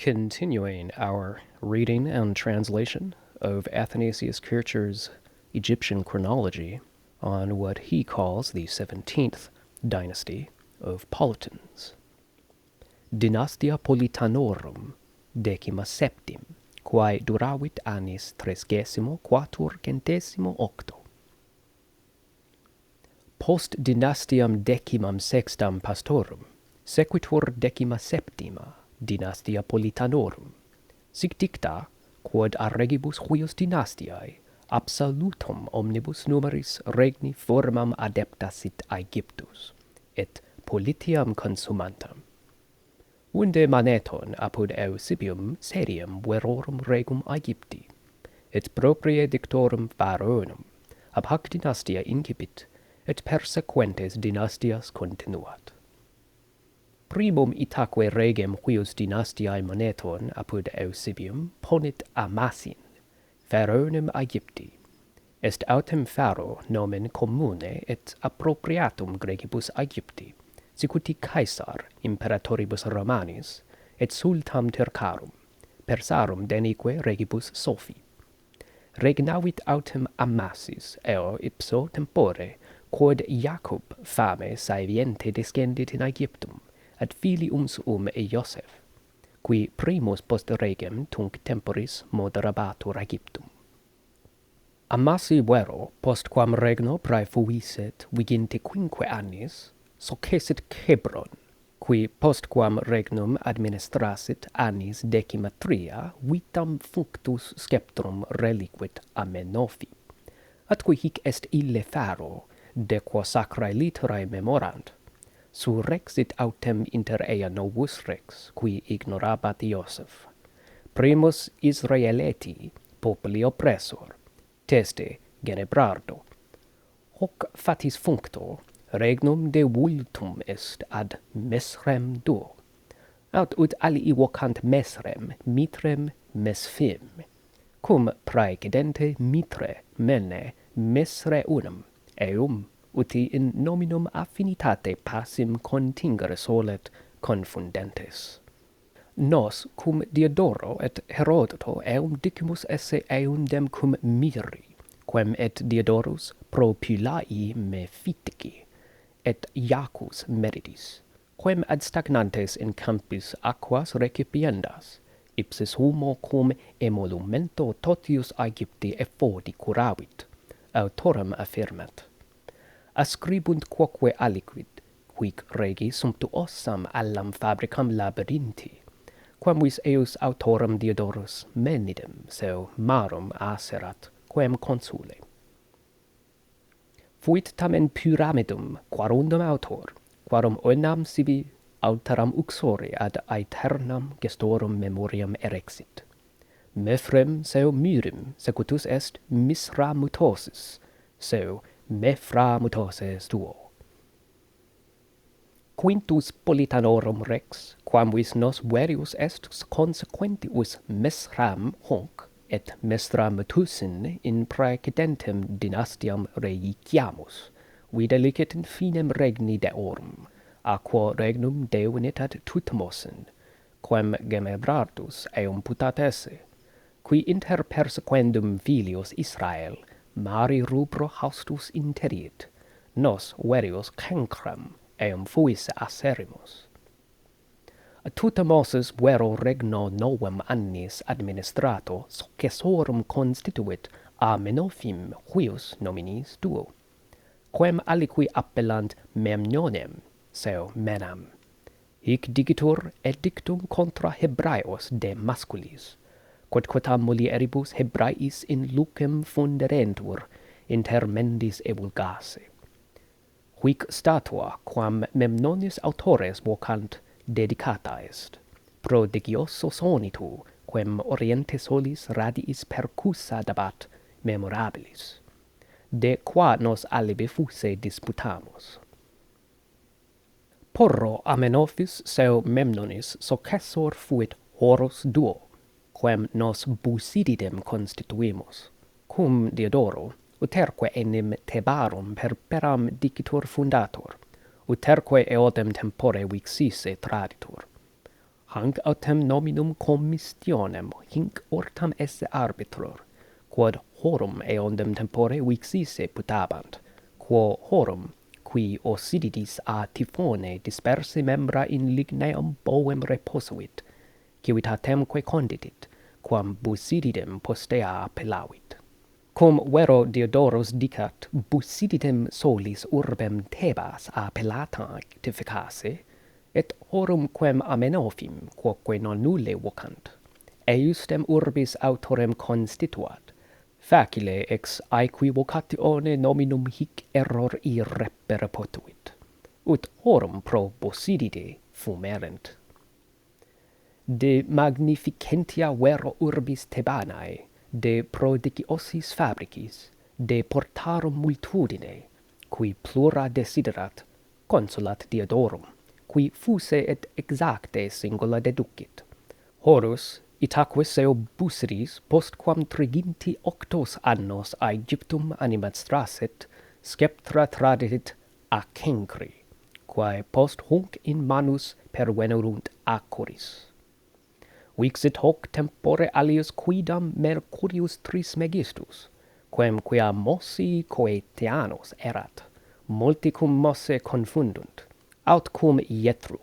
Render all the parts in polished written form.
Continuing our reading and translation of Athanasius Kircher's Egyptian Chronology on what he calls the 17th dynasty of Politans. Dynastia Politanorum, 17, quae duravit annis 34 Post dynastiam 16 pastorum, sequitur 17 Dynastia Politanorum, sic dicta, quod a regibus huius dynastiae, absolutum omnibus numeris regni formam adepta sit Aegyptus, et politiam consumantam. Unde maneton apud Eusebium seriem verorum regum Aegypti, et proprie dictorum Pharaonum, ab hac dynastia incipit, et persequentes dynastias continuat. Primum itaque regem huius dynastiae maneton apud Eusebium ponit Amasin, Pharaonem Aegypti. Est autem Pharaoh nomen commune et appropriatum gregibus Aegypti, sicuti Caesar imperatoribus Romanis, et sultam Turcarum, Persarum denique regibus Sophi. Regnavit autem Amasis, eo ipso tempore, quod Jacob fame saeviente descendit in Aegyptum, ad filium suum Joseph, qui primus post regem tunc temporis moderabatur Aegyptum. Amasi vero, postquam regno praefuiset viginte quinque annis, socesit Hebron, qui postquam regnum administrasit annis 13, vitam functus sceptrum reliquit Amenophis. Atque hic est ille Pharaoh, de quo sacrae literae memorant, surrexit autem inter ea novus rex, qui ignorabat Ioseph. Primus Israeleti, populi oppressor, teste Genebrardo. Hoc fatis functo, regnum de vultum est ad Mesrem duo. Aut ut alii vocant Mesrem, mitrem Mesphim, cum praecedente mitre mene Mesre unum, eum uti in nominum affinitate passim contingere solet confundentes. Nos cum Diodoro et Herodoto eum dicimus esse eundem cum miri, quem et Diodorus pro Pylai Mephitici, et Iacus Meridis, quem ad stagnantes in campis aquas recipiendas, ipsis humo cum emolumento totius Aegypti effodi curavit, autorem affirmat. Ascribunt quoque aliquid, huic regi sumptuosam allam fabricam labyrinthi, quamvis eus autorem Diodorus menidem seu marum aserat, quem consule. Fuit tamen pyramidum quarundum autor, quarum onam sibi alteram uxore ad aeternam gestorum memoriam erexit. Mephrem seu myrim secutus est misramutosis, seu Meframutoses duo. Quintus Politanorum rex, quamvis nos verius est consequentius Mesram hoc, et Mesramutusin in praecedentem dynastiam reiiciamus, vide licet in finem regni deorum, a quo regnum devenit ad Tutmosin, quem Genebrardus eum putat esse, qui inter persequendum filios Israel mari rubro haustus interiit, nos verius cancram eum fuisse asserimus. Tutamosus vero regno novem annis administrato successorum constituit Amenophim huius nominis duo, quem aliqui appellant Memnonem, seu menam. Hic digitur edictum contra Hebraeos de masculis, quodquam mulieribus Hebraeis in lucem funderentur inter mendis evulgase. Huic statua quam Memnonis autores vocant dedicata est, prodigioso sonitu quem oriente solis radiis percussa dabat memorabilis, de qua nos alibi fusse disputamus. Porro Amenophis seu Memnonis successor fuit Horus duo, quem nos Busididem constituimus, cum Diodoro, uterque enim Thebarum perperam dicitur fundator, uterque eodem tempore vixisse traditur. hanc autem nominum commissionem hinc ortam esse arbitror, quod horum eondem tempore vixisse putabant, quo horum, qui Osididis a Typhone dispersi membra in ligneum boem reposuit, civitatemque conditit, quam Busididem postea appellavit. Cum vero Diodorus dicat Busididem solis urbem Thebas appellata actificasse, et horum quem Amenophim quoque non nulle vocant, eiustem urbis autorem constituat, facile ex aequi vocatione nominum hic error irrepere potuit, ut horum pro Busidide fumerent. De magnificentia vero urbis Thebanae, de prodigiosis fabricis, de portarum multitudine, qui plura desiderat, consulat Diodorum, qui fuse et exacte singula deducit. Horus, itaque seu Busidis, postquam triginti octos annos Aegyptum administrasit, sceptra tradit a Cencri, quae post hunc in manus pervenerunt Acoris. Vixit hoc tempore alius quidam Mercurius Trismegistus, quem quia mossi coetianos erat, multicum mosse confundunt, aut cum ietru.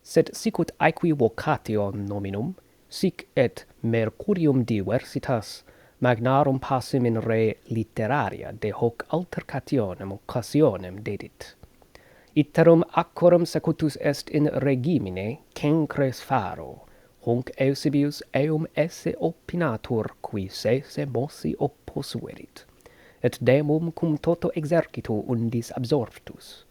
Sed sicut aequi vocatio nominum, sic et Mercurium diversitas, magnarum passim in re literaria de hoc altercationem occasionem dedit. Iterum accorum secutus est in regimine Cencres Pharaoh, hunc Eusebius eum esse opinatur qui sese mossi opposuerit, et demum cum toto exercitu undis absorptus,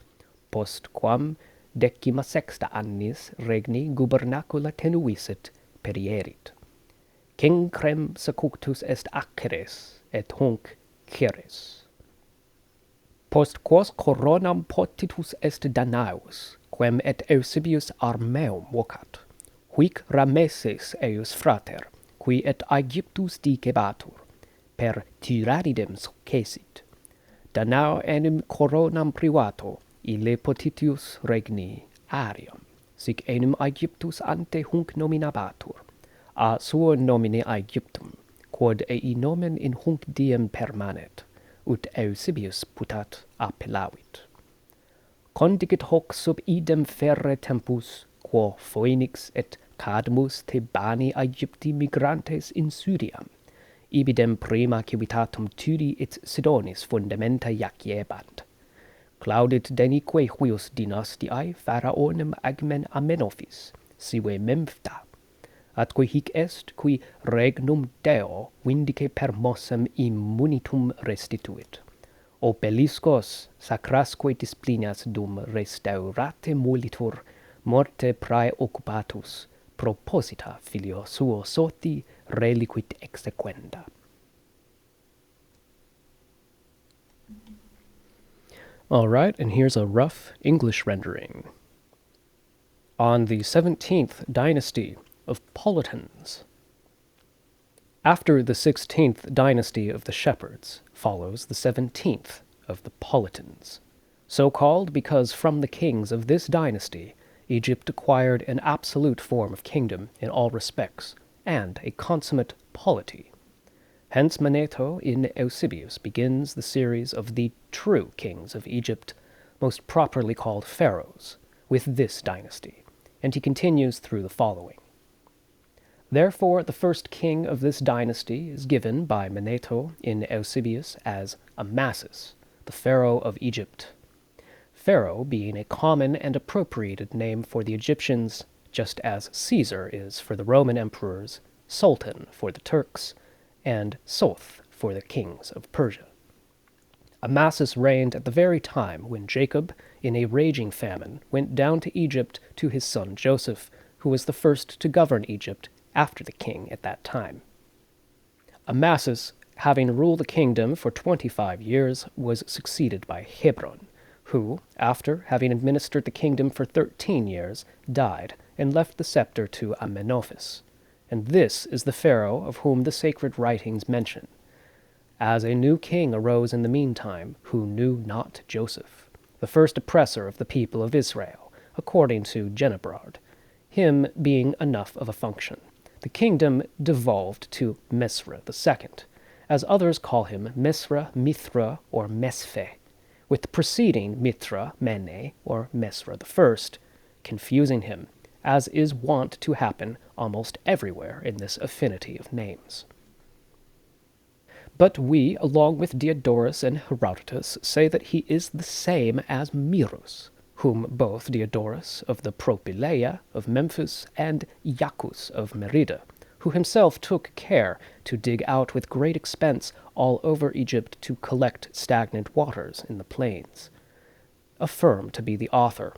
post quam 16 annis regni gubernacula tenuisit perierit. Cencrem secutus est Acheres, et hunc Ceres. Post quos coronam potitus est Danaeus, quem et Eusebius armeum vocat, huic Rameses eius frater, qui et Aegyptus dicebatur, per Tyranidem succesit. Danao enim coronam privato, ille potitius regni Ariam, sic enim Aegyptus ante hunc nominabatur, a suo nomine Aegyptum, quod ei nomen in hunc diem permanet, ut Eusebius putat appellavit. Condigit hoc sub idem ferre tempus, quo Phoenix et Cadmus Thebani Aegypti migrantes insudiam, ibidem prima civitatum Tudi et Sidonis fundamenta iaciebant. Claudit denique huius dynastiae Pharaonem agmen Amenophis, sive Memphta, atque hic est qui regnum Deo vindice per mossem immunitum restituit. Obeliscos sacrasque disciplinas dum restaurate molitur morte prae occupatus, proposita filio suo soti reliquit exequenda. All right, and here's a rough English rendering. On the 17th dynasty of Politans. After the 16th dynasty of the Shepherds follows the 17th of the Politans, so called because from the kings of this dynasty Egypt acquired an absolute form of kingdom in all respects, and a consummate polity. Hence Manetho in Eusebius begins the series of the true kings of Egypt, most properly called Pharaohs, with this dynasty, and he continues through the following. Therefore the first king of this dynasty is given by Manetho in Eusebius as Amasis, the Pharaoh of Egypt. Pharaoh being a common and appropriated name for the Egyptians, just as Caesar is for the Roman emperors, Sultan for the Turks, and Soth for the kings of Persia. Amasis reigned at the very time when Jacob, in a raging famine, went down to Egypt to his son Joseph, who was the first to govern Egypt after the king at that time. Amasis, having ruled the kingdom for 25 years, was succeeded by Hebron, who, after having administered the kingdom for 13 years, died and left the scepter to Amenophis. And this is the Pharaoh of whom the sacred writings mention. As a new king arose in the meantime, who knew not Joseph, the first oppressor of the people of Israel, according to Genebrard, him being enough of a function. The kingdom devolved to Mesra II, as others call him Mesra, Mithra, or Mesfe, with the preceding Mithra, Mene, or Mesra I, confusing him, as is wont to happen almost everywhere in this affinity of names. But we, along with Diodorus and Herodotus, say that he is the same as Miros, whom both Diodorus of the Propylaea of Memphis and Iacchus of Merida, who himself took care to dig out with great expense all over Egypt to collect stagnant waters in the plains, affirm to be the author.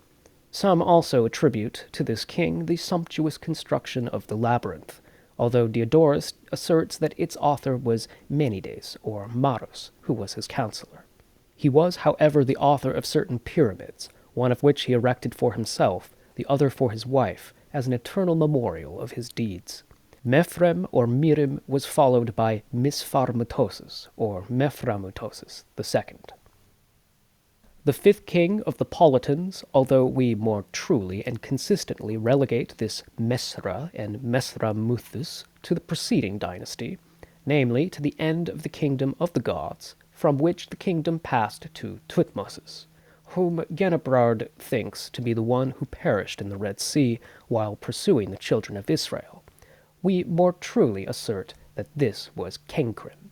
Some also attribute to this king the sumptuous construction of the labyrinth, although Diodorus asserts that its author was Menides, or Maros, who was his counselor. He was, however, the author of certain pyramids, one of which he erected for himself, the other for his wife, as an eternal memorial of his deeds. Mephrem or Mirim was followed by Misfarmutosis, or Mephramutosis II. The fifth king of the Politans, although we more truly and consistently relegate this Mesra and Mesramuthus to the preceding dynasty, namely to the end of the kingdom of the gods, from which the kingdom passed to Thutmosis, whom Genebrard thinks to be the one who perished in the Red Sea while pursuing the children of Israel. We more truly assert that this was Kenkrim.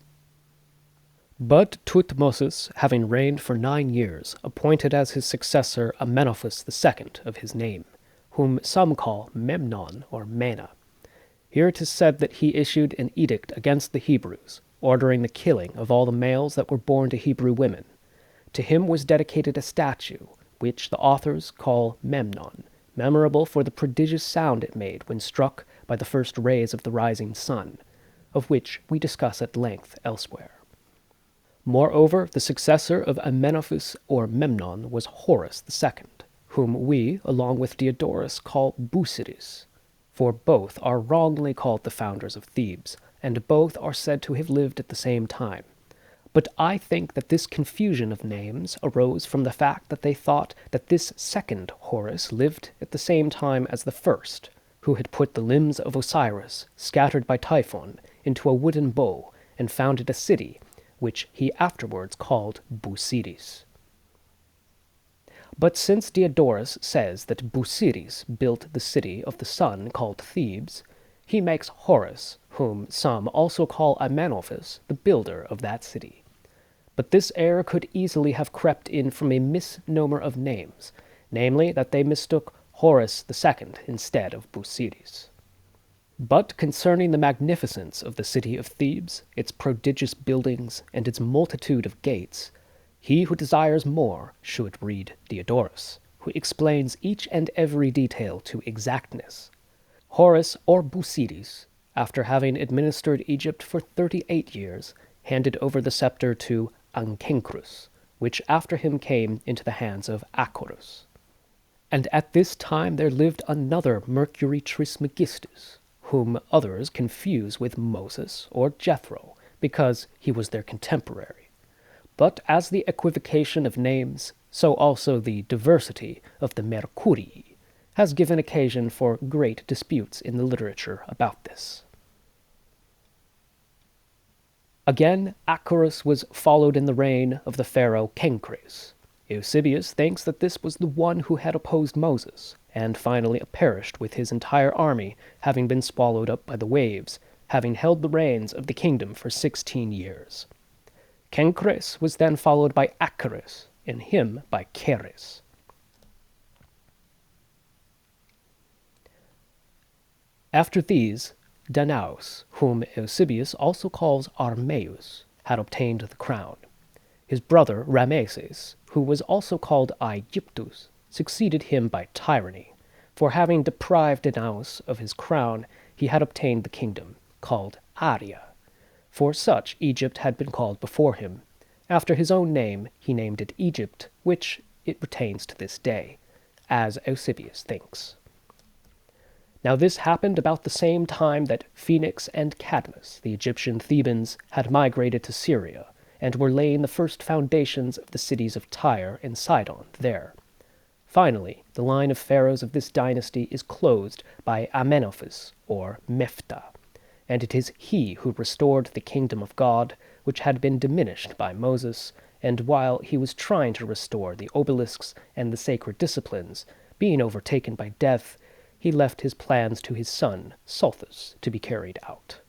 But Thutmosis, having reigned for 9 years, appointed as his successor Amenophis II of his name, whom some call Memnon or Mena. Here it is said that he issued an edict against the Hebrews, ordering the killing of all the males that were born to Hebrew women. To him was dedicated a statue, which the authors call Memnon, memorable for the prodigious sound it made when struck by the first rays of the rising sun, of which we discuss at length elsewhere. Moreover, the successor of Amenophis or Memnon was Horus II, whom we, along with Diodorus, call Busiris, for both are wrongly called the founders of Thebes, and both are said to have lived at the same time. But I think that this confusion of names arose from the fact that they thought that this second Horus lived at the same time as the first, who had put the limbs of Osiris, scattered by Typhon, into a wooden bow, and founded a city, which he afterwards called Busiris. But since Diodorus says that Busiris built the city of the sun called Thebes, he makes Horus, whom some also call Amenophis, the builder of that city. But this error could easily have crept in from a misnomer of names, namely that they mistook Horus II instead of Busiris. But concerning the magnificence of the city of Thebes, its prodigious buildings, and its multitude of gates, he who desires more should read Diodorus, who explains each and every detail to exactness. Horus or Busiris, after having administered Egypt for 38 years, handed over the scepter to Ankencrus, which after him came into the hands of Acorus. And at this time there lived another Mercury Trismegistus, whom others confuse with Moses or Jethro, because he was their contemporary. But as the equivocation of names, so also the diversity of the Mercurii has given occasion for great disputes in the literature about this. Again, Acorus was followed in the reign of the pharaoh Kenkres. Eusebius thinks that this was the one who had opposed Moses, and finally perished with his entire army, having been swallowed up by the waves, having held the reins of the kingdom for 16 years. Kenkres was then followed by Acorus, and him by Keres. After these, Danaus, whom Eusebius also calls Armeus, had obtained the crown. His brother Rameses, who was also called Aegyptus, succeeded him by tyranny, for having deprived Danaus of his crown, he had obtained the kingdom, called Aria. For such Egypt had been called before him. After his own name, he named it Egypt, which it retains to this day, as Eusebius thinks. Now this happened about the same time that Phoenix and Cadmus, the Egyptian Thebans, had migrated to Syria, and were laying the first foundations of the cities of Tyre and Sidon there. Finally, the line of pharaohs of this dynasty is closed by Amenophis, or Mephta, and it is he who restored the kingdom of God, which had been diminished by Moses, and while he was trying to restore the obelisks and the sacred disciplines, being overtaken by death, he left his plans to his son, Sothis, to be carried out.